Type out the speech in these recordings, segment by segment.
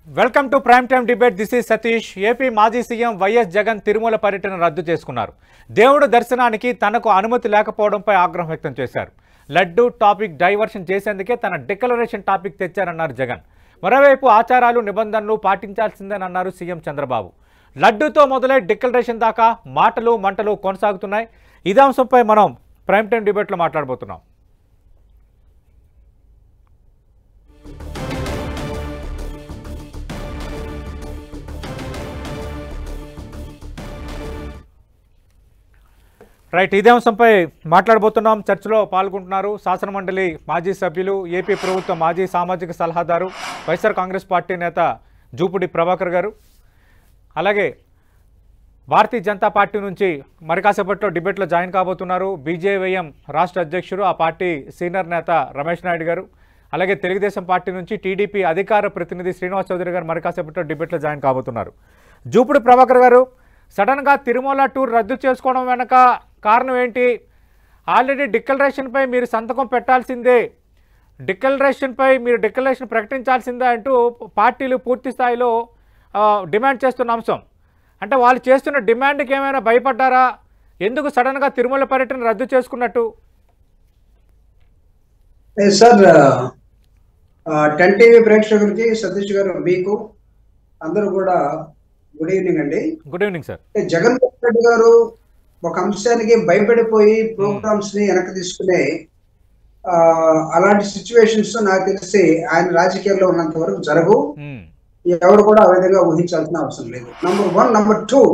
Welcome to prime time debate. This is Satish. AP మాజీ CM YS Jagan Tirumala పర్యటన రద్దు చేసుకున్నారు. దేవుడు దర్శనానికి తనకు అనుమతి లేకపోవడంపై ఆగ్రహం వ్యక్తం చేశారు. లడ్డు టాపిక్ డైవర్షన్ చేసేందుకే తన డిక్లరేషన్ టాపిక్ తెచ్చారన్నారు జగన్. మరోవైపు ఆచారాలు నిబంధనలు పాటించాల్సిందేనన్నారు సీఎం చంద్రబాబు. లడ్డూతో మొదలై డిక్లరేషన్ దాకా మాటలు మంటలు కొనసాగుతున్నాయి. ఇదే అంశంపై మనం ప్రైమ్ టైమ్ డిబేట్లో మాట్లాడబోతున్నాం. రైట్, ఇదే అంశంపై మాట్లాడబోతున్నాం. చర్చలో పాల్గొంటున్నారు శాసనమండలి మాజీ సభ్యులు, ఏపీ ప్రభుత్వ మాజీ సామాజిక సలహాదారు, వైఎస్ఆర్ కాంగ్రెస్ పార్టీ నేత జూపుడి ప్రభాకర్ గారు, అలాగే భారతీయ జనతా పార్టీ నుంచి మరి కాసేపట్లో డిబేట్లో జాయిన్ కాబోతున్నారు బీజేవైఎం రాష్ట్ర అధ్యక్షుడు, ఆ పార్టీ సీనియర్ నేత రమేష్ నాయుడు గారు, అలాగే తెలుగుదేశం పార్టీ నుంచి టీడీపీ అధికార ప్రతినిధి శ్రీనివాస్ చౌదరి గారు మరి కాసేపట్లో డిబేట్లో జాయిన్ కాబోతున్నారు. జూపుడి ప్రభాకర్ గారు, సడన్గా తిరుమల టూర్ రద్దు చేసుకోవడం వెనక కారణం ఏంటి? ఆల్రెడీ డిక్లరేషన్పై మీరు సంతకం పెట్టాల్సిందే, మీరు డిక్లరేషన్ ప్రకటించాల్సిందే అంటూ పార్టీలు పూర్తి స్థాయిలో డిమాండ్ చేస్తున్న అంశం. అంటే వాళ్ళు చేస్తున్న డిమాండ్కి ఏమైనా భయపడ్డారా? ఎందుకు సడన్గా తిరుమల పర్యటన రద్దు చేసుకున్నట్టు? సార్, 10 టీవీ ప్రేక్షకులకి సతీష్ గారు, మీకు అందరూ కూడా గుడ్ ఈవినింగ్ అండి. Good evening sir. Jaganmohan Reddy గారు ఒక అంశానికి భయపడిపోయి ప్రోగ్రామ్స్ ని వెనక్కి తీసుకునే అలాంటి సిచ్యువేషన్స్ నాకు తెలిసి ఆయన రాజకీయాల్లో ఉన్నంత వరకు జరగవు. ఎవరు కూడా ఆ విధంగా ఊహించాల్సిన అవసరం లేదు. నంబర్ 1. నంబర్ 2,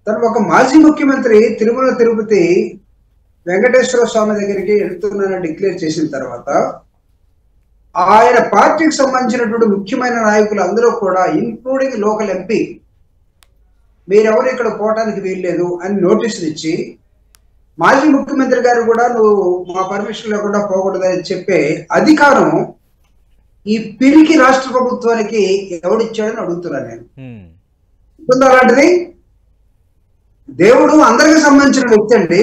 తను ఒక మాజీ ముఖ్యమంత్రి తిరుమల తిరుపతి వెంకటేశ్వర స్వామి దగ్గరికి వెళ్తున్నానని డిక్లేర్ చేసిన తర్వాత ఆయన పార్టీకి సంబంధించినటువంటి ముఖ్యమైన నాయకులు అందరూ కూడా, ఇంక్లూడింగ్ లోకల్ ఎంపీ, మీరెవరు ఇక్కడ పోవటానికి వీల్లేదు అని నోటీసులు ఇచ్చి, మాజీ ముఖ్యమంత్రి గారు కూడా నువ్వు మా పర్మిషన్ లేకుండా పోకూడదని చెప్పే అధికారం ఈ పిరికి రాష్ట్ర ప్రభుత్వానికి ఎవడిచ్చాడని అడుగుతున్నాను నేను. ఉందా అలాంటిది? దేవుడు అందరికి సంబంధించిన వ్యక్తి అండి.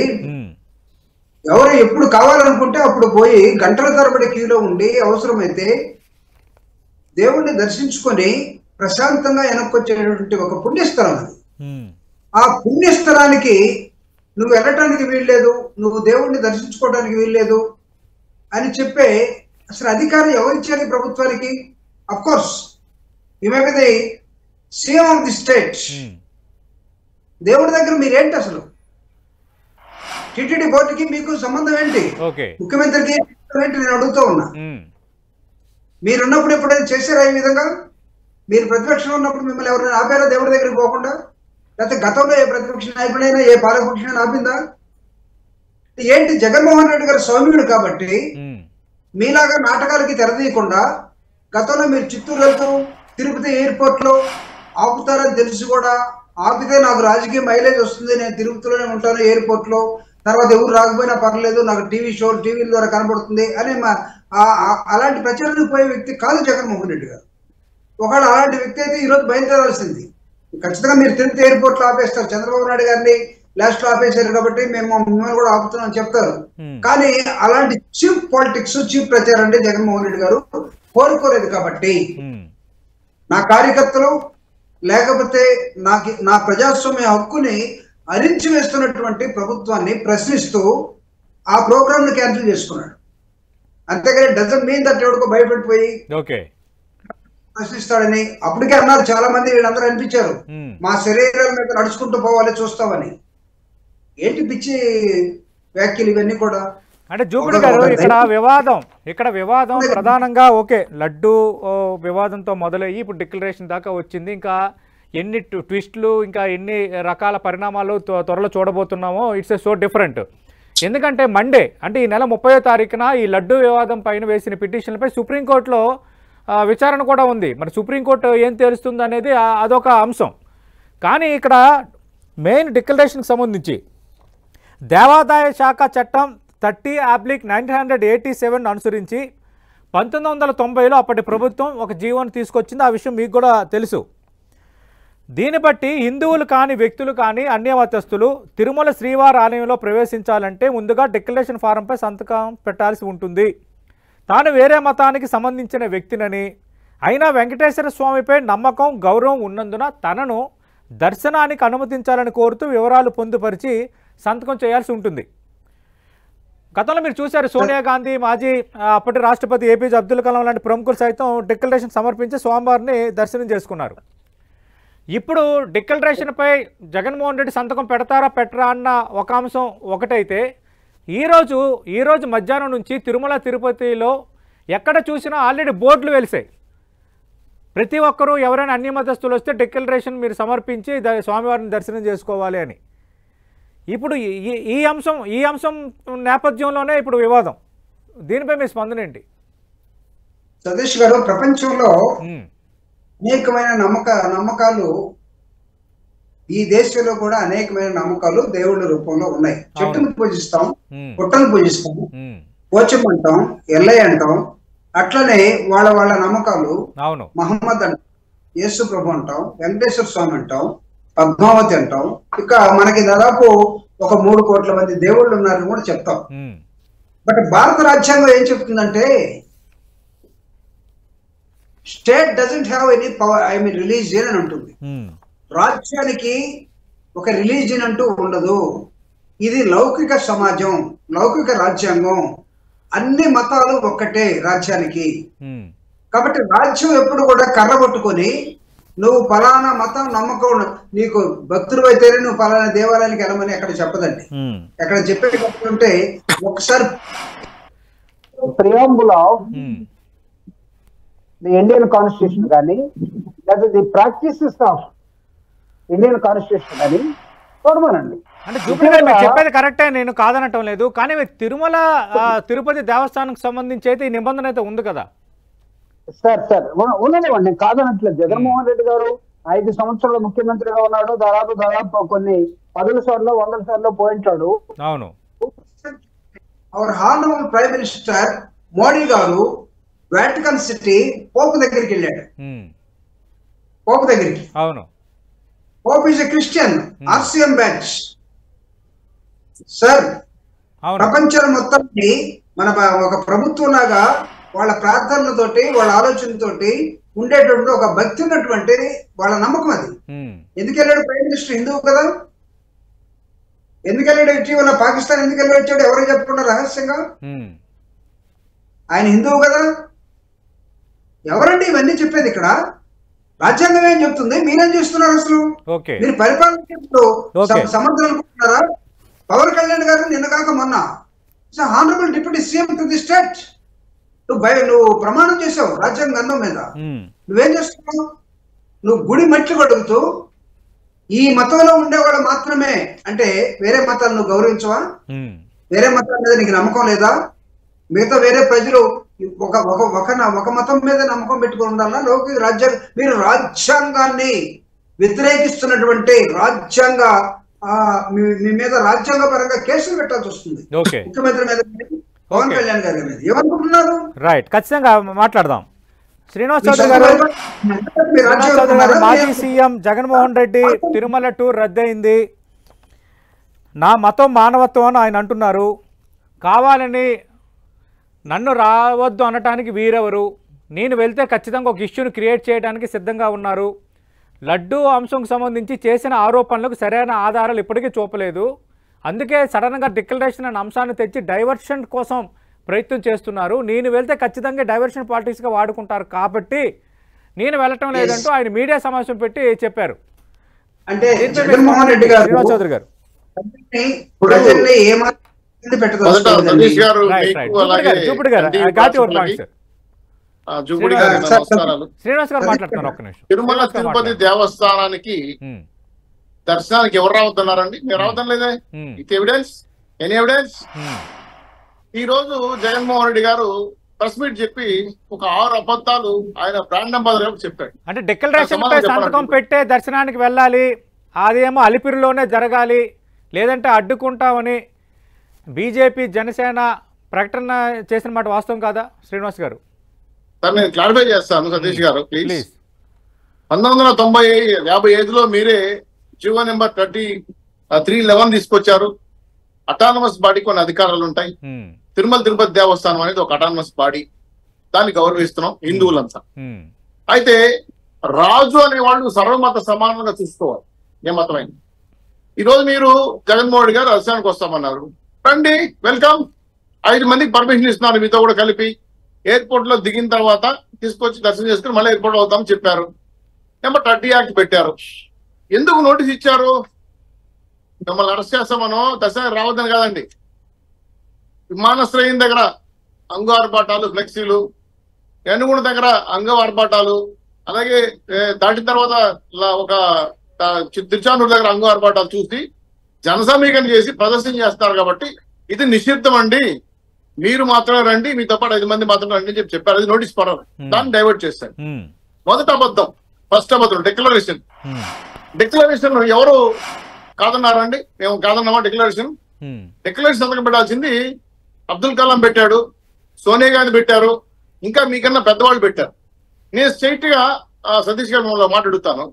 ఎవరు ఎప్పుడు కావాలనుకుంటే అప్పుడు పోయి గంటల తరబడి క్యూలో ఉండి అవసరమైతే దేవుణ్ణి దర్శించుకొని ప్రశాంతంగా వెనక్కొచ్చేటువంటి ఒక పుణ్యస్థలం అది. ఆ పుణ్యస్థలానికి నువ్వు వెళ్ళటానికి వీల్లేదు, నువ్వు దేవుణ్ణి దర్శించుకోవడానికి వీల్లేదు అని చెప్పే అసలు అధికారం ఎవరిచ్చారు ఈ ప్రభుత్వానికి? Of course you may be the CM of the state. దేవుడి దగ్గర మీరేంటి? అసలు టిటిడి బోర్డుకి మీకు సంబంధం ఏంటి? ముఖ్యమంత్రికి ఏంటి? నేను అడుగుతూ ఉన్నా. మీరున్నప్పుడు ఎప్పుడైనా చేశారా ఈ విధంగా? మీరు ప్రతిపక్షంలో ఉన్నప్పుడు మిమ్మల్ని ఎవరైనా ఆపారా దేవుడి దగ్గరికి పోకుండా? లేకపోతే గతంలో ఏ ప్రతిపక్ష నాయకుడైనా, ఏ పాలకపక్షమైనా ఆపిందా? ఏంటి? జగన్మోహన్ రెడ్డి గారు సౌమ్యుడు కాబట్టి మీలాగా నాటకాలకి తెరదీయకుండా, గతంలో మీరు చిత్తూరు వెళ్తూ తిరుపతి ఎయిర్పోర్ట్ లో ఆపుతారని తెలిసి కూడా ఆపితే నాకు రాజకీయ మైలేజ్ వస్తుంది, నేను తిరుపతిలోనే ఉంటాను ఎయిర్పోర్ట్ లో, తర్వాత ఎవరు రాకపోయినా పర్లేదు, నాకు టీవీల ద్వారా కనబడుతుంది అని అలాంటి ప్రచారానికి పోయే వ్యక్తి కాదు జగన్మోహన్ రెడ్డి గారు. ఒకవేళ అలాంటి వ్యక్తి అయితే ఈరోజు బయలుదేరాల్సింది. ఖచ్చితంగా మీరు తిరుపతి ఎయిర్పోర్ట్ లో ఆపేస్తారు. చంద్రబాబు నాయుడు గారిని లాస్ట్ లో ఆపేశారు కాబట్టి మేము మిమ్మల్ని కూడా ఆపుతున్నాం చెప్తారు. కానీ అలాంటి చీప్ పాలిటిక్స్, చీప్ ప్రచారం అంటే జగన్మోహన్ రెడ్డి గారు కోరుకోలేదు. కాబట్టి నా కార్యకర్తలు లేకపోతే నా ప్రజాస్వామ్య హక్కుని అరించి వేస్తున్నటువంటి ప్రభుత్వాన్ని ప్రశ్నిస్తూ ఆ ప్రోగ్రామ్ ని క్యాన్సిల్ చేసుకున్నాడు. అంతేగాని డజన్ మీన్ దట్ ఎవరికో భయపడిపోయి ప్రశ్నిస్తాడని అప్పటికే అన్నారు చాలా మంది. వీళ్ళందరూ అనిపించారు మా శరీరాల మీద నడుచుకుంటూ పోవాలి చూస్తామని. ఏంటి పిచ్చి వ్యాఖ్యలు ఇవన్నీ కూడా? అంటే జూపిడి గారు, ఇక్కడ వివాదం ప్రధానంగా లడ్డు వివాదంతో మొదలయ్యి ఇప్పుడు డిక్లరేషన్ దాకా వచ్చింది. ఇంకా ఎన్ని ట్విస్టులు, ఇంకా ఎన్ని రకాల పరిణామాలు త్వరలో చూడబోతున్నామో ఇట్స్ సో డిఫరెంట్. ఎందుకంటే మండే, అంటే ఈ నెల 30వ తారీఖున ఈ లడ్డు వివాదం పైన వేసిన పిటిషన్లపై సుప్రీంకోర్టులో విచారణ కూడా ఉంది. మరి సుప్రీంకోర్టు ఏం తెలుస్తుంది అనేది అదొక అంశం. కానీ ఇక్కడ మెయిన్ డిక్లరేషన్కి సంబంధించి దేవాదాయ శాఖ చట్టం 30/1987 అనుసరించి 1990లో అప్పటి ప్రభుత్వం ఒక జీవోను తీసుకొచ్చింది. ఆ విషయం మీకు కూడా తెలుసు. దీన్ని బట్టి హిందువులు కాని వ్యక్తులు కానీ అన్యమతస్థులు తిరుమల శ్రీవారి ఆలయంలో ప్రవేశించాలంటే ముందుగా డిక్లరేషన్ ఫారంపై సంతకం పెట్టాల్సి ఉంటుంది. తాను వేరే మతానికి సంబంధించిన వ్యక్తినని, అయినా వెంకటేశ్వర స్వామిపై నమ్మకం గౌరవం ఉన్నందున తనను దర్శనానికి అనుమతించాలని కోరుతూ వివరాలు పొందుపరిచి సంతకం చేయాల్సి ఉంటుంది. గతంలో మీరు చూశారు, సోనియా గాంధీ, మాజీ అప్పటి రాష్ట్రపతి ఏపీజే అబ్దుల్ కలాం లాంటి ప్రముఖులు సైతం డిక్లరేషన్ సమర్పించి స్వామివారిని దర్శనం చేసుకున్నారు. ఇప్పుడు డిక్లరేషన్పై జగన్మోహన్ రెడ్డి సంతకం పెడతారా పెట్టరా అన్న ఒక అంశం ఒకటైతే, ఈరోజు మధ్యాహ్నం నుంచి తిరుమల తిరుపతిలో ఎక్కడ చూసినా ఆల్రెడీ బోర్డులు వెలిసాయి. ప్రతి ఒక్కరూ ఎవరైనా అన్య మతస్థులు వస్తే డిక్లరేషన్ మీరు సమర్పించి స్వామివారిని దర్శనం చేసుకోవాలి అని. ఇప్పుడు ఈ అంశం నేపథ్యంలోనే ఇప్పుడు వివాదం. దీనిపై మీ స్పందన ఏంటి? సతీష్ గారు, ప్రపంచంలో అనేకమైన నమ్మకాలు ఈ దేశంలో కూడా అనేకమైన నమ్మకాలు దేవుళ్ళ రూపంలో ఉన్నాయి. చెట్టును పూజిస్తాం, పుట్టను పూజిస్తాం, పోచమంటాం, ఎల్లయ్య అంటాం. అట్లనే వాళ్ళ నమ్మకాలు మహమ్మద్ అంటాం, యేసు ప్రభు అంటాం, వెంకటేశ్వర స్వామి అంటాం, పద్మావతి అంటాం. ఇక మనకి దాదాపు ఒక 3 కోట్ల మంది దేవుళ్ళు ఉన్నారని కూడా చెప్తాం. బట్ భారత రాజ్యాంగం ఏం చెప్తుందంటే, state doesn't have any power, I mean religion అని ఉంటుంది. రాజ్యానికి ఒక రిలీజియన్ అంటూ ఉండదు. ఇది లౌకిక సమాజం, లౌకిక రాజ్యాంగం. అన్ని మతాలు ఒక్కటే రాజ్యానికి. కాబట్టి రాజ్యం ఎప్పుడు కూడా కర్ర పట్టుకొని నువ్వు ఫలానా మతం నమ్మకం, నీకు భక్తులు అయితేనే నువ్వు ఫలానా దేవాలయానికి వెళ్ళమని ఎక్కడ చెప్పదండి. ఎక్కడ చెప్పేటంటే ఒకసారి preamble of the Indian constitution కానీ లేదా the practices of Indian constitution కానీ చూడమనండి. అంటే జూపిటర్ గారు మీరు చెప్పేది కరెక్టే, నేను కాదనటం లేదు. కానీ తిరుమల తిరుపతి దేవస్థానానికి సంబంధించి అయితే ఈ నిబంధన అయితే ఉంది కదా సార్. ఉండనివ్వండి, నేను కాదనట్లేదు. జగన్మోహన్ రెడ్డి గారు 5 సంవత్సరాలు ముఖ్యమంత్రిగా ఉన్నాడు. దాదాపు కొన్ని 10 సార్లు 100 సార్లు పోయింటాడు. అవును. Hour honourable prime minister Modi గారు వాటికన్ సిటీ పోప్ దగ్గరికి వెళ్ళాడు. పోప్ దగ్గరికి. అవును. Pope is a Christian, RCM batch. Sir, ప్రపంచం మొత్తాన్ని మన ఒక ప్రభుత్వం లాగా వాళ్ళ ప్రార్థనలతోటి వాళ్ళ ఆలోచనతోటి ఉండేటువంటి ఒక భక్తి ఉన్నటువంటి వాళ్ళ నమ్మకం అది. ఎందుకు వెళ్ళాడు ప్రైమ్ మినిస్టర్? హిందువు కదా. ఎందుకు వెళ్ళాడు? ఇటీవల పాకిస్తాన్ ఎందుకు వెళ్ళి వచ్చాడు? ఎవరు చెప్పుకున్న రహస్యంగా? ఆయన హిందువు కదా. ఎవరండి ఇవన్నీ చెప్పేది? ఇక్కడ రాజ్యాంగం ఏం చెప్తుంది? మీరేం చేస్తున్నారు? అసలు మీరు పరిపాలన సమర్థన అనుకుంటున్నారా? పవన్ కళ్యాణ్ గారు నిన్న కాక మొన్న honourable deputy CM to the state, నువ్వు ప్రమాణం చేసావు రాజ్యాంగం మీద. నువ్వేం చేస్తున్నావు? నువ్వు గుడి మట్టి కడుగుతూ ఈ మతంలో ఉండేవాళ్ళు మాత్రమే అంటే వేరే మతాలు నువ్వు గౌరవించవా? వేరే మతాల మీద నీకు నమ్మకం లేదా? మిగతా వేరే ప్రజలు ఒక మతం మీద నమ్మకం పెట్టుకుని ఉండాలా? లౌకిక రాజ్యాంగం, మీరు రాజ్యాంగాన్ని వ్యతిరేకిస్తున్నటువంటి మీ మీద రాజ్యాంగ పరంగా కేసులు పెట్టాల్సి వస్తుంది. ముఖ్యమంత్రి మీద, పవన్ కళ్యాణ్ గారి మీద. ఏమనుకుంటున్నారు? రైట్, ఖచ్చితంగా మాట్లాడదాం. శ్రీనివాస్ చౌదరి గారు, మాజీ సీఎం జగన్మోహన్ రెడ్డి తిరుమల టూర్ రద్దయింది. నా మతం మానవత్వం అని ఆయన అంటున్నారు. కావాలని నన్ను రావద్దు అనటానికి వీరెవరు? నేను వెళ్తే ఖచ్చితంగా ఒక ఇష్యూని క్రియేట్ చేయడానికి సిద్ధంగా ఉన్నారు. లడ్డూ అంశంకు సంబంధించి చేసిన ఆరోపణలకు సరైన ఆధారాలు ఇప్పటికీ చూపలేదు. అందుకే సడన్గా డిక్లరేషన్ అనే అంశాన్ని తెచ్చి డైవర్షన్ కోసం ప్రయత్నం చేస్తున్నారు. నేను వెళ్తే ఖచ్చితంగా డైవర్షన్ పాలిటిక్స్గా వాడుకుంటారు కాబట్టి నేను వెళ్ళటం లేదంటూ ఆయన మీడియా సమావేశం పెట్టి చెప్పారు. అంటే జగన్మోహన్ రెడ్డి గారు, శ్రీనివాస్ చౌదరి గారు, శ్రీనివాస్ గారు మాట్లాడుతున్నారు. ఒక్క నిమిషం. తిరుమల తిరుపతి దేవస్థానానికి దర్శనానికి ఎవరు రావద్దన్నారండి? మీరు రావద్దాం లేదే. ఇది ఎవిడెన్స్, ఎనీ ఎవిడెన్స్? ఈ రోజు జగన్మోహన్ రెడ్డి గారు ప్రెస్ మీట్ చెప్పి ఒక 6 అబద్ధాలు ఆయన బ్రాండ్ అంబాసిడర్ చెప్పాడు. అంటే డిక్లరేషన్ పై సంతకం పెట్టే దర్శనానికి వెళ్ళాలి, అదేమో అలిపిరిలోనే జరగాలి, లేదంటే అడ్డుకుంటామని బీజేపీ జనసేన ప్రకటన చేసిన మాట వాస్తవం కాదా శ్రీనివాస్ గారు? సార్, నేను క్లారిఫై చేస్తాను సతీష్ గారు ప్లీజ్. 1955లో మీరే జీవో నెంబర్ 311 తీసుకొచ్చారు. అటానమస్ బాడీ కొన్ని అధికారాలు ఉంటాయి. తిరుమల తిరుపతి దేవస్థానం అనేది ఒక అటానమస్ బాడీ, దాన్ని గౌరవిస్తున్నాం హిందువులంతా. అయితే రాజు అనేవాళ్ళు సర్వమత సమానంగా చూసుకోవాలి, ఏ మతమైంది. ఈరోజు మీరు జగన్మోహన్ రెడ్డి గారు దర్శనానికి వస్తామన్నారు, రండి, వెల్కమ్. 5 మందికి పర్మిషన్ ఇస్తున్నారు మీతో కూడా కలిపి. ఎయిర్పోర్ట్ లో దిగిన తర్వాత తీసుకొచ్చి దర్శనం చేసుకుని మళ్ళీ ఎయిర్పోర్ట్ అవుతామని చెప్పారు. నెంబర్ 30 యాక్ట్ పెట్టారు. ఎందుకు నోటీస్ ఇచ్చారు? మిమ్మల్ని అరెస్ట్ చేస్తామనో దర్శనానికి రావద్దని కాదండి. విమానాశ్రయం దగ్గర అంగు ఆర్భాటాలు, ఫ్లెక్సీలు, ఎన్నుగుండ దగ్గర అంగ ఆర్భాటాలు, అలాగే దాటిన తర్వాత ఒక తిరుచానూరు దగ్గర అంగు ఆర్భాటాలు చూసి జనసమీకరణ చేసి ప్రదర్శన చేస్తారు కాబట్టి ఇది నిషిద్ధం అండి, మీరు మాత్రమే రండి, మీతో పాటు 5 మంది మాత్రమే రండి అని చెప్పారు. అది నోటీస్ పడరు, దాన్ని డైవర్ట్ చేశారు. మొదటి అబద్ధం, ఫస్ట్ అబద్ధం డిక్లరేషన్. డిక్లరేషన్ ఎవరు కాదన్నారండి? మేము కాదన్నామా? డిక్లరేషన్ సంతకం పెట్టాల్సింది అబ్దుల్ కలాం పెట్టాడు, సోనియా గాంధీ పెట్టారు, ఇంకా మీకన్నా పెద్దవాళ్ళు పెట్టారు. నేను స్ట్రైట్ గా సతీష్ గారు మాట్లాడుతాను,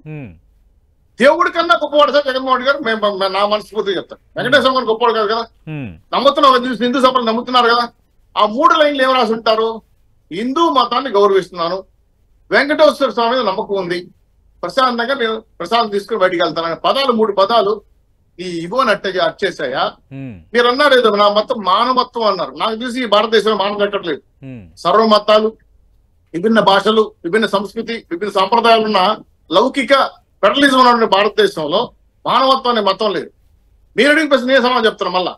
దేవుడి కన్నా గొప్పవాడు సార్ జగన్మోహన్ రెడ్డి గారు. మేము నా మనస్ఫూర్తిగా చెప్తాను, వెంకటేశ్వర గారు గొప్పవాడు కాదు కదా. నమ్ముతున్నాం, హిందూ సభలు నమ్ముతున్నారు కదా. ఆ 3 లైన్లు ఏం రాసి ఉంటారు? హిందూ మతాన్ని గౌరవిస్తున్నాను, వెంకటేశ్వర స్వామి మీద నమ్మకం ఉంది, ప్రశాంతంగా నేను ప్రశాంతం తీసుకుని బయటికి వెళ్తాను పదాలు, 3 పదాలు ఈ ఇవోని అట్టేసాయా? మీరు అన్నారు ఏదో నా మతం మానవత్వం అన్నారు. నాకు తెలిసి ఈ భారతదేశంలో మానవ ఎక్కట్లేదు. సర్వమతాలు, విభిన్న భాషలు, విభిన్న సంస్కృతి, విభిన్న సాంప్రదాయాలు ఉన్న లౌకిక ఫెడరలిజం ఉన్న భారతదేశంలో మానవత్వం అనే మతం లేదు. మీరు అడిగిన ప్రశ్న ఏ సమాధానం చెప్తారు మళ్ళా?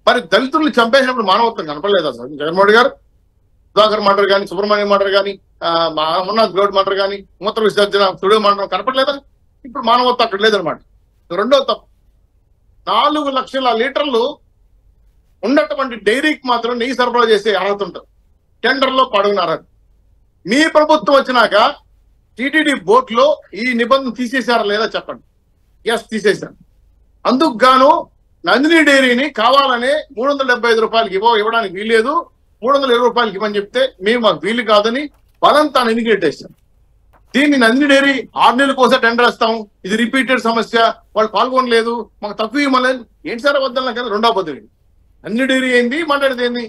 మరి దళితుల్ని చంపేసినప్పుడు మానవత్వం కనపడలేదు అసలు జగన్మోహన్ గారు? సుధాకర్ మర్డర్ కానీ, సుబ్రహ్మణ్యం మర్డర్ కానీ, అమర్నాథ్ గౌడ్ మర్డర్ కానీ, మూత్ర విసర్జన స్టూడియో మర్డర్ కనపడలేదా? ఇప్పుడు మానవత్వం అక్కడ లేదనమాట. రెండో తప్పు, 4 లక్షల లీటర్లు ఉన్నటువంటి డైరీకి మాత్రం నెయ్యి సరఫరా చేసే అర్హత ఉంటుంది. టెండర్ లో పడున్నారు. మీ ప్రభుత్వం వచ్చినాక టీటీడీ బోర్డులో ఈ నిబంధన తీసేశారా లేదా చెప్పండి? ఎస్, తీసేశారు. అందుకు గాను నందిని డైరీని కావాలని 375 రూపాయలకి ఇవ్వడానికి వీల్లేదు, 320 రూపాయలకి ఇవ్వని చెప్తే మేము మాకు వీలు కాదని బలంతాను ఎన్నికెట్టేస్తాం. దీన్ని నందిని డైరీ 6 నెలల కోసం టెండర్ వేస్తాం, ఇది రిపీటెడ్ సమస్య, వాళ్ళు పాల్గొనలేదు, మాకు తక్కువ ఇవ్వలేదు. ఏంటి సార్ వద్దన్నా కదా? రెండో పద్ధతి నందిని డైరీ ఏంది, మాట్లాడేది ఏంది?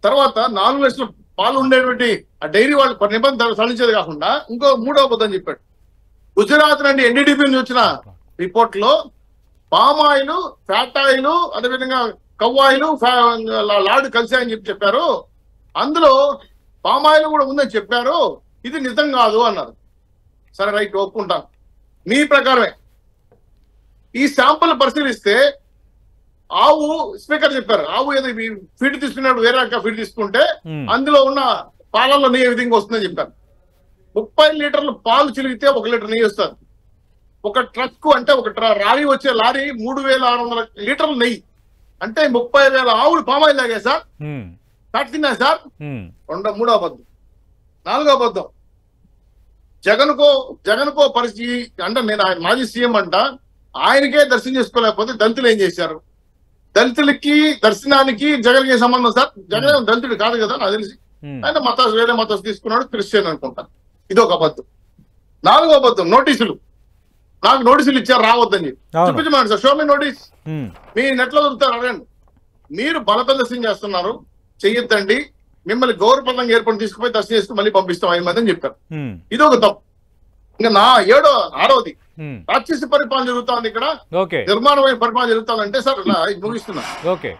తర్వాత 4 లక్షల పాలు ఉండేటువంటి ఆ డైరీ వాళ్ళు నిబంధనలు సడలించేది కాకుండా ఇంకో 3వ పద్ధతి చెప్పాడు. గుజరాత్ నుండి ఎన్డీడీపీ నుంచి వచ్చిన రిపోర్ట్ లో పామాయిల్, ఫ్యాట్ ఆయిల్, అదేవిధంగా కవ్వాయిలు, లాడ్ కలిసాయని చెప్పారు. అందులో పామాయిల్ కూడా ఉందని చెప్పారు. ఇది నిజం కాదు అన్నారు. సరే, రైట్, ఒప్పుకుంటాను. మీ ప్రకారమే ఈ శాంపుల్ పరిశీలిస్తే ఆవు, స్పీకర్ చెప్పారు, ఆవు ఏదో ఫీడ్ తీసుకున్నప్పుడు వేరే రకంగా ఫీడ్ తీసుకుంటే అందులో ఉన్న పాలల్లో నెయ్యి విధంగా వస్తుందని చెప్పారు. 30 లీటర్లు పాలు చిలిగితే 1 లీటర్ నెయ్యి వస్తుంది. ఒక ట్రక్ అంటే ఒక లారీ వచ్చే లారీ 3600 లీటర్లు నెయ్యి అంటే 30,000 ఆవులు పామాయిల్ తాగా సార్, ఫ్యాట్ తిన్నా సార్. 3వ అబద్ధం. 4వ అబద్ధం, జగన్కో పరిస్థితి అంటే నేను ఆయన మాజీ సీఎం అంట, ఆయనకే దర్శనం చేసుకోలేకపోతే దళితులు ఏం చేశారు? దళితులకి దర్శనానికి జగన్ కి సంబంధం సార్? జగన్ దళితుడు కాదు కదా నాకు తెలిసి. ఆయన వేరే మతాసు తీసుకున్నాడు, క్రిస్టియన్ అనుకుంటాను. ఇది ఒక అబద్ధం. 4వ అబద్ధం, నోటీసులు. నాకు నోటీసులు ఇచ్చారు రావద్దని చూపించమని సార్, షో మీ నోటీస్. మీ నెట్లో దొరుకుతారు, అడగండి. మీరు బల ప్రదర్శన చేస్తున్నారు, చెయ్యొద్దండి, మిమ్మల్ని గౌరవప్రదంగా ఏర్పడి తీసుకుపోయి దర్శనం చేసుకుని మళ్ళీ పంపిస్తాం 5 మంది అని చెప్పారు. ఇది ఒక తప్పు. ఇంకా 6వది, రాక్షస పరిపాలన జరుగుతుంది ఇక్కడ, నిర్మాణమైన పరిపాలన జరుగుతుందంటే సార్ ముగిస్తున్నా.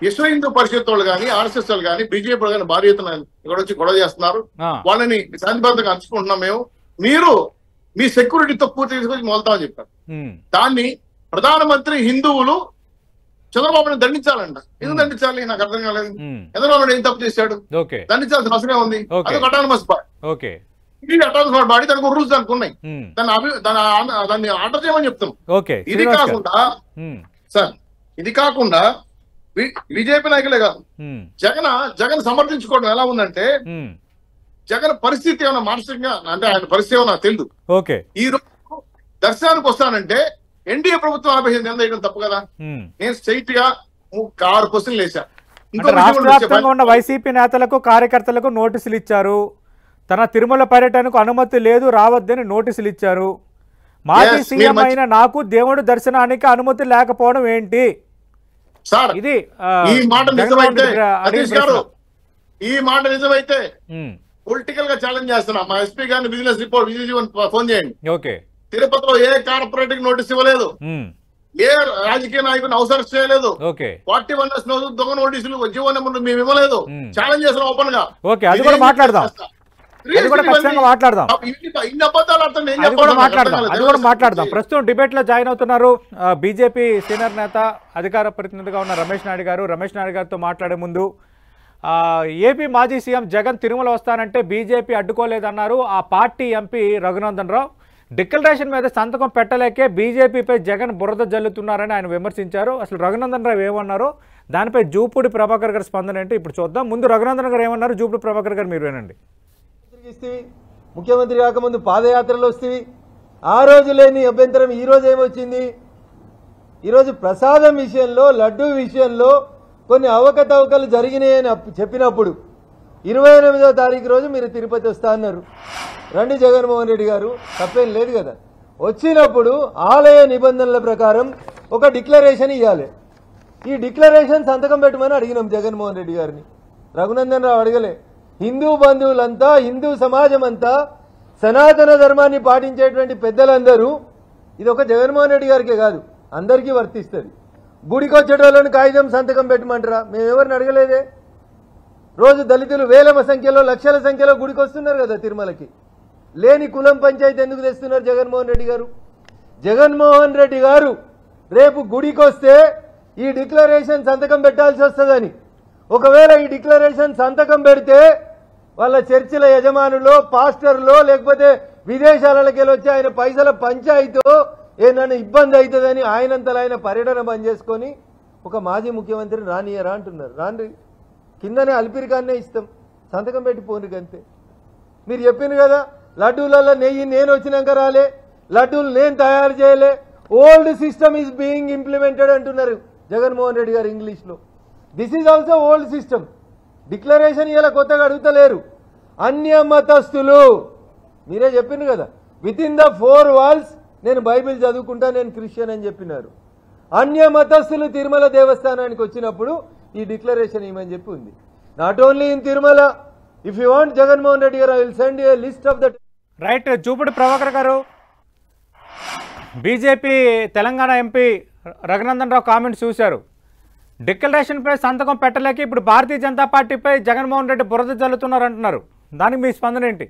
విశ్వ హిందూ పరిషత్ వాళ్ళు కానీ, ఆర్ఎస్ఎస్ వాళ్ళు కానీ, బీజేపీ వాళ్ళు కానీ భారీ ఎత్తున ఇక్కడ వచ్చి గొడవ చేస్తున్నారు. వాళ్ళని శాంతిభద్రంగా అంచుకుంటున్నాం మేము. మీరు మీ సెక్యూరిటీతో పూర్తి తీసుకొచ్చి మొదలుతామని చెప్పారు. దాన్ని ప్రధానమంత్రి హిందువులు చంద్రబాబుని దండించాలంట. ఎందుకు దండించాలి నాకు అర్థం కాలేదు. చంద్రబాబు ఏం తప్పు చేశాడు? దండించాల్సిన అవసరమే ఉంది. అదొక అటానమస్ బాడీ, ఇది అటానమస్ బాడీ, దానికి రూల్స్ దానికి ఉన్నాయి. దాన్ని ఆర్డర్ చేయమని చెప్తాం. ఇది కాకుండా సార్, ఇది కాకుండా బీజేపీ నాయకులే కాదు, జగన్ సమర్థించుకోవడం ఎలా ఉందంటే, జగన్ పరిస్థితి ఏమైనా మానసికంగా అంటే ఆయన పరిస్థితి ఏమో నాకు తెలియదు. ఈ రోజు దర్శనానికి వస్తానంటే ఎన్డీఏ ప్రభుత్వం ఆపేసింది, ఎంత వేయడం తప్పు కదా? నేను స్ట్రైట్ గా 6 క్వశ్చన్లు వేసా. రాష్ట్ర వ్యాప్తంగా ఉన్న వైసీపీ నేతలకు, కార్యకర్తలకు నోటీసులు ఇచ్చారు. తన తిరుమల పర్యటనకు అనుమతి లేదు, రావద్దని నోటీసులు ఇచ్చారు. మాజీ సీఎం అయిన నాకు దేవుడి దర్శనానికి అనుమతి లేకపోవడం ఏంటి సార్? ఇది ఈ మాట నిజమైతే పొలిటికల్ గా ఛాలెంజ్ చేస్తున్నా. మా ఎస్పీ గారిని బిజినెస్ రిపోర్ట్ ఫోన్ చేయండి. ఓకే. తిరుపతిలో ఏ కార్పొరేట్ నోటీస్ ఇవ్వలేదు, ఏ రాజకీయ నాయకుని అవసరం చేయలేదు. 41 దొంగ నోటీసులు జీవో నెంబర్ మేము ఇవ్వలేదు. ఛాలెంజ్ చేస్తున్నాం ఓపెన్ గా. ఓకే, అది కూడా మాట్లాడదాం. ప్రస్తుతం డిబేట్ లో జాయిన్ అవుతున్నారు బీజేపీ సీనియర్ నేత, అధికార ప్రతినిధిగా ఉన్న రమేష్ నాయుడు గారు. రమేష్ నాయుడు గారితో మాట్లాడే ముందు ఏపీ మాజీ సీఎం జగన్ తిరుమల వస్తానంటే బీజేపీ అడ్డుకోలేదన్నారు ఆ పార్టీ ఎంపీ రఘునందన్ రావు. డిక్లరేషన్ మీద సంతకం పెట్టలేకే బీజేపీపై జగన్ బురద జల్లుతున్నారని ఆయన విమర్శించారు. అసలు రఘునందన్ రావు ఏమన్నారు, దానిపై జూపూడి ప్రభాకర్ గారి స్పందన ఏంటి ఇప్పుడు చూద్దాం. ముందు రఘునందన్ గారు ఏమన్నారు, జూపూడి ప్రభాకర్ గారు మీరు వినండి. ముఖ్యమంత్రి కాకముందు పాదయాత్రలు వస్తేవి, ఆ రోజు లేని అభ్యంతరం ఈ రోజు ఏమొచ్చింది? ఈరోజు ప్రసాదం విషయంలో, లడ్డూ విషయంలో కొన్ని అవకతవకలు జరిగినాయని చెప్పినప్పుడు 28వ తారీఖు రోజు మీరు తిరుపతి వస్తా అన్నారు. రండి జగన్మోహన్ రెడ్డి గారు, తప్పేం లేదు కదా. వచ్చినప్పుడు ఆలయ నిబంధనల ప్రకారం ఒక డిక్లరేషన్ ఇవ్వాలి. ఈ డిక్లరేషన్ సంతకం పెట్టమని అడిగినాం జగన్మోహన్ రెడ్డి గారిని. రఘునందన్ రావు అడగలే. హిందూ బంధువులంతా, హిందూ సమాజం అంతా, సనాతన ధర్మాన్ని పాటించేటువంటి పెద్దలందరూ, ఇది ఒక జగన్మోహన్ రెడ్డి గారికే కాదు అందరికీ వర్తిస్తుంది. గుడికి వచ్చేటోళ్ళని కాగితం సంతకం పెట్టమంటారా? మేమెవరిని అడగలేదే. రోజు దళితులు వేల సంఖ్యలో, లక్షల సంఖ్యలో గుడికి వస్తున్నారు కదా తిరుమలకి. లేని కులం పంచాయతీ ఎందుకు తెస్తున్నారు జగన్మోహన్ రెడ్డి గారు? జగన్మోహన్ రెడ్డి గారు రేపు గుడికి వస్తే ఈ డిక్లరేషన్ సంతకం పెట్టాల్సి వస్తుందని, ఒకవేళ ఈ డిక్లరేషన్ సంతకం పెడితే వాళ్ళ చర్చిల యజమానులో, పాస్టర్లో, లేకపోతే విదేశాలకి వచ్చి ఆయన పైసల పంచాయితో ఏదైనా ఇబ్బంది అవుతుందని ఆయనంతలో ఆయన పర్యటన బంద్ చేసుకొని ఒక మాజీ ముఖ్యమంత్రిని రానియరా అంటున్నారు. రాండి, కిందనే అల్పిరికాన్నే ఇస్తాం, సంతకం పెట్టి పోండి అంతే. మీరు చెప్పింది కదా, లడ్డూలలో నెయ్యి నేను వచ్చినాక రాలే, లడ్డూలు నేను తయారు చేయలే, old system is being implemented అంటున్నారు జగన్మోహన్ రెడ్డి గారు ఇంగ్లీష్లో. This is also old system. Declaration ఇలా కొత్తగా అడుగుతలేరు. అన్య మతస్థులు మీరే చెప్పింది కదా, విత్ ఇన్ ద 4 walls నేను బైబిల్ చదువుకుంటా, నేను క్రిస్టియన్ అని చెప్పినారు. అన్య మతస్థులు తిరుమల దేవస్థానానికి వచ్చినప్పుడు ఈ డిక్లరేషన్ ఏమని చెప్పి ఉంది. Not only in Tirumala, if you want Jaganmohan Reddy గారు I will send a list of that. Right, Jupudi Prabhakar గారు, BJP Telangana MP Raghunandan Rao comments చూశారు. డిక్లరేషన్పై సంతకం పెట్టలేక ఇప్పుడు భారతీయ జనతా పార్టీపై జగన్మోహన్ రెడ్డి బురద జల్లుతున్నారు అంటున్నారు. దానికి మీ స్పందన ఏంటి?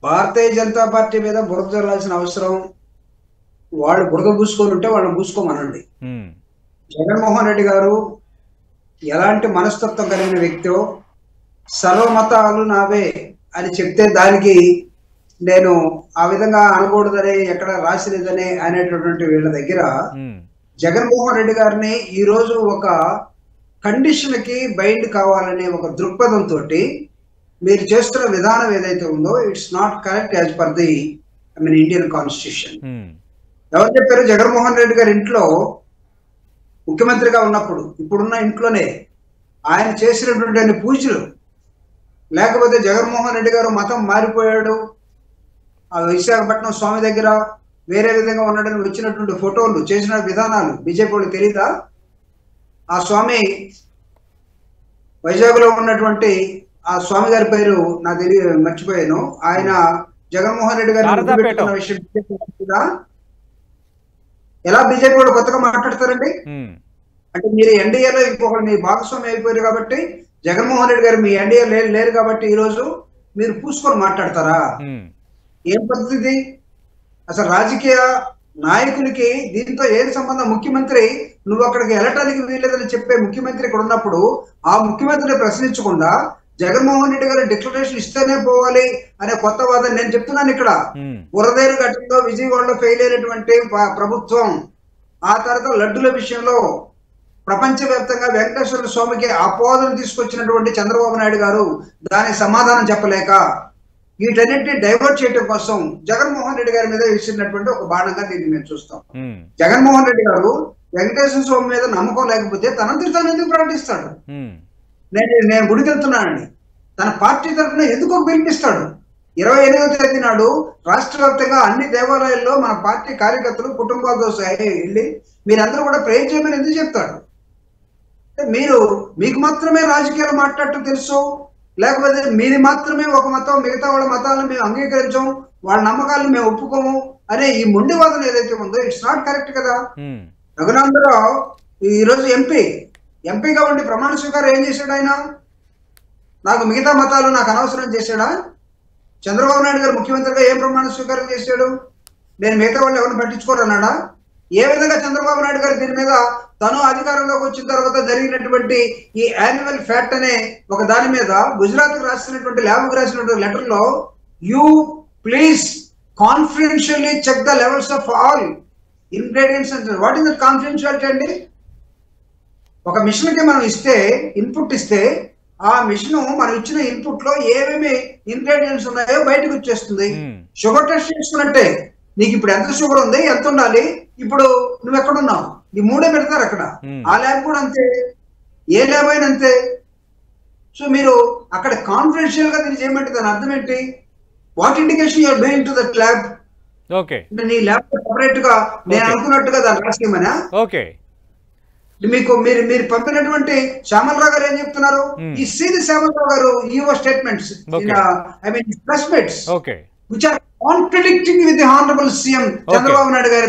భారతీయ జనతా పార్టీ మీద బురద జల్లాల్సిన అవసరం, వాళ్ళు బురద పూసుకొని ఉంటే వాళ్ళని పూసుకోమనండి. జగన్మోహన్ రెడ్డి గారు ఎలాంటి మనస్తత్వం కలిగిన వ్యక్తో, సర్వమతాలు నావే అని చెప్తే దానికి నేను ఆ విధంగా అనకూడదని ఎక్కడ రాసిలేదని అనేటటువంటి వీళ్ళ దగ్గర జగన్మోహన్ రెడ్డి గారిని ఈ రోజు ఒక కండిషన్ కి బైండ్ కావాలనే ఒక దృక్పథంతో మీరు చేస్తున్న విధానం ఏదైతే ఉందో it's not correct as per the Indian constitution. ఎవరు చెప్పారు? జగన్మోహన్ రెడ్డి గారి ఇంట్లో ముఖ్యమంత్రిగా ఉన్నప్పుడు, ఇప్పుడున్న ఇంట్లోనే ఆయన చేసినటువంటి పూజలు, లేకపోతే జగన్మోహన్ రెడ్డి గారు మతం మారిపోయాడు, ఆ విశాఖపట్నం స్వామి దగ్గర వేరే విధంగా ఉన్నాడని వచ్చినటువంటి ఫోటోలు, చేసిన విధానాలు బీజేపీ వాళ్ళకి తెలీదా? ఆ స్వామి వైజాగ్ లో ఉన్నటువంటి ఆ స్వామి గారి పేరు నాకు మర్చిపోయాను. ఆయన జగన్మోహన్ రెడ్డి గారిని విషయం ఎలా బీజేపీ వాళ్ళు కొత్తగా మాట్లాడతారండి? అంటే మీరు ఎన్డీఏలో ఇంకొకరు మీ భాగస్వామి అయిపోయారు కాబట్టి, జగన్మోహన్ రెడ్డి గారు మీ ఎన్డీఏ లేరు కాబట్టి ఈ రోజు మీరు పూసుకొని మాట్లాడతారా? ఏం పద్ధతి అసలు? రాజకీయ నాయకులకి దీంతో ఏం సంబంధం? ముఖ్యమంత్రి నువ్వు అక్కడికి వెళ్ళటానికి వీల్లేదని చెప్పే ముఖ్యమంత్రి ఇక్కడ ఉన్నప్పుడు ఆ ముఖ్యమంత్రిని ప్రశ్నించకుండా జగన్మోహన్ రెడ్డి గారు డిక్లరేషన్ ఇస్తేనే పోవాలి అనే కొత్త వాదన నేను చెప్తున్నాను. ఇక్కడ బురదేరు ఘటనలో విజయవాడలో ఫెయిల్ అయినటువంటి ప్రభుత్వం, ఆ తర్వాత లడ్డుల విషయంలో ప్రపంచవ్యాప్తంగా వెంకటేశ్వర స్వామికి ఆపోదన తీసుకొచ్చినటువంటి చంద్రబాబు నాయుడు గారు దానికి సమాధానం చెప్పలేక వీటన్నిటిని డైవర్ట్ చేయడం కోసం జగన్మోహన్ రెడ్డి గారి మీద విసిరినటువంటి ఒక బాణంగా దీన్ని మేము చూస్తాం. జగన్మోహన్ రెడ్డి గారు వెంకటేశ్వర స్వామి మీద నమ్మకం లేకపోతే తనంతటి తాను ఎందుకు ప్రకటిస్తాడు? నేను గుడికి వెళ్తున్నానండి, తన పార్టీ తరఫున ఎందుకు పిలిపిస్తాడు? 28వ తేదీ నాడు రాష్ట్ర వ్యాప్తంగా అన్ని దేవాలయాల్లో మన పార్టీ కార్యకర్తలు కుటుంబాలతో వెళ్ళి మీరందరూ కూడా ప్రేర్ చేయమని ఎందుకు చెప్తాడు? మీకు మాత్రమే రాజకీయాలు మాట్లాడటం తెలుసు, లేకపోతే మీది మాత్రమే ఒక మతం, మిగతా వాళ్ళ మతాలను మేము అంగీకరించాం, వాళ్ళ నమ్మకాలను మేము ఒప్పుకోము అనే ఈ మొండివాదన ఏదైతే ఉందో ఇట్స్ నాట్ కరెక్ట్ కదా. రఘునందరావు ఈరోజు ఎంపీగా ఉండి ప్రమాణ స్వీకారం ఏం చేశాడు? ఆయన నాకు మిగతా మతాలు నాకు అనవసరం చేశాడా? చంద్రబాబు నాయుడు గారు ముఖ్యమంత్రిగా ఏం ప్రమాణ స్వీకారం చేశాడు? నేను మిగతా వాళ్ళు ఎవరిని పట్టించుకోరన్నాడా? ఏ విధంగా చంద్రబాబు నాయుడు గారు దీని మీద తను అధికారంలోకి వచ్చిన తర్వాత జరిగినటువంటి ఈ యాన్యువల్ ఫ్యాక్ట్ అనే ఒక దాని మీద గుజరాత్ రాసినటువంటి ల్యాబ్కు రాసినటువంటి లెటర్ లో you please confidentially check the levels of all ingredients అంటారు. వాట్ ఇస్ దట్ కాన్ఫిడెన్షియాలిటీ అండి? ఒక మిషన్ కి మనం ఇన్పుట్ ఇస్తే ఆ మిషన్ మనం ఇచ్చిన ఇన్పుట్ లో ఏమేమి ఇంగ్రీడియంట్స్ ఉన్నాయో బయటకు వచ్చేస్తుంది. షుగర్ టెస్ట్ చేసుకున్నట్టే, నీకు ఇప్పుడు ఎంత షుగర్ ఉంది, ఎంత ఉండాలి, ఇప్పుడు నువ్వు ఎక్కడున్నావు, ఈ మూడే పెడతారు అక్కడ. ఆ ల్యాబ్ కూడా అంతే, ఏ ల్యాబ్ అయినా అంతే. సో మీరు అక్కడ కాన్ఫిడెన్షియల్ గా దీన్ని చేయమంటే దాని అర్థం ఏంటి? What indication you're doing to that lab? అంటే నీ ల్యాబ్ సెపరేట్ గా నేను అనుకున్నట్టుగా దాన్ని రాసేయమనా? మీకు మీరు పంపినటువంటి శ్యామలరావు గారు ఏం చెప్తున్నారు? ఈ సీది శ్యామలరావు గారు EO statements, I mean press meets which are contradicting with the honorable CM Chandrababu Naidu గారి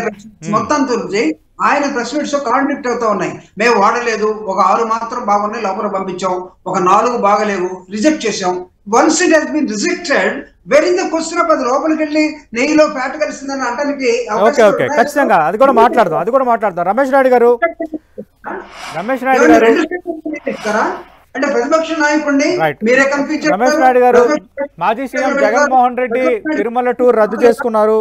మొత్తం చూసి ఆయన ప్రెస్ మీట్స్ కాంట్రాక్ట్ అవుతా ఉన్నాయి. మేము వాడలేదు, ఒక 6 మాత్రం బాగున్నాయి లోపల పంపించాం, ఒక 4 బాగలేవు రిజెక్ట్ చేసాం. Once it has been rejected, where is the question of అది లోపలికి వెళ్ళి నెయ్యిలో ఫ్యాట్ కలిసిందని అంటానికి ఖచ్చితంగా అది కూడా మాట్లాడదాం. రమేష్ నాయుడు గారు అంటే ప్రతిపక్ష నాయకుడిని మీరే కన్ఫ్యూజ్ చేస్తారు. రమేష్ నాయుడు గారు, మాజీ సీఎం జగన్మోహన్ రెడ్డి తిరుమల టూర్ రద్దు చేసుకున్నారు,